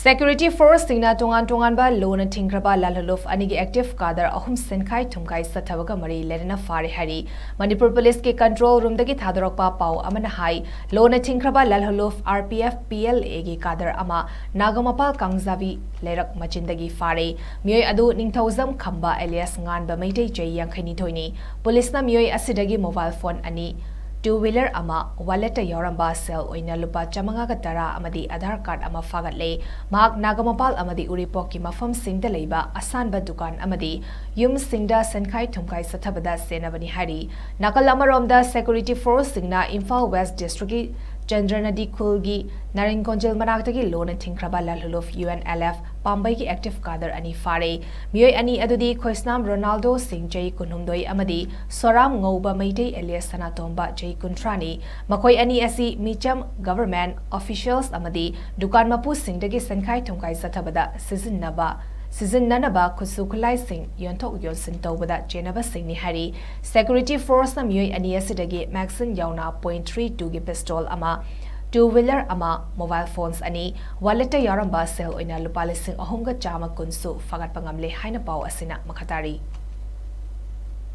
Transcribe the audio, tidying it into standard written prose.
Security Force Tongan Tonganba Lona Thingkhraba Lalhoulup anigi active kadar ahum senkai thumkai sathabaga mari lerena fare hari Manipur Police ke control room dagi thadorokpa pau amana hai Lona Thingkhraba Lalhoulup RPF PLA gi kadar ama Nagamapal Kangzavi lerak machindagi fare Meeoi adu ningthauzam khamba alias nganba meitei chei yangkhaini thoini police na Meeoi asidagi mobile phone ani two-wheeler ama wallet yoramba sell oina lupa chamanga ka tara amadi Aadhaar card ama fagatle mahak Nagamapal amadi Uripok ki mafam singda leiba asanba dukan amadi yum singda senkai thumkai sathabada senabani hari nakal amaromda security force singna Imphal West district Chandranadi Kulgi Narinkonjil Manaktagi Lona Thingkhraba Lalhoulup UNLF Pambai ki active kadar ani fare Meeoi ani adudi Khoisnam Ronaldo Singh Jai Kunhumdoi amadi Soram Ngouba Meitei alias Sanatomba Jai Kuntrani Makoi ani asi Micham government officials amadi Dukan Mapu Singdagi Senkai Thumkai Sathabada Season Nanaba Kusukulai Singh Yontok Yonsin Tobada Jenaba Singh ni hari Security Force na Meeoi ani asidagi Maxin Yauna .32 gi pistol ama two-wheeler ama mobile phones ani wallet yaramba sell oina lupa lising ahumga chama kunsu Fagatpa Ngamkhre haina pau asina makhatari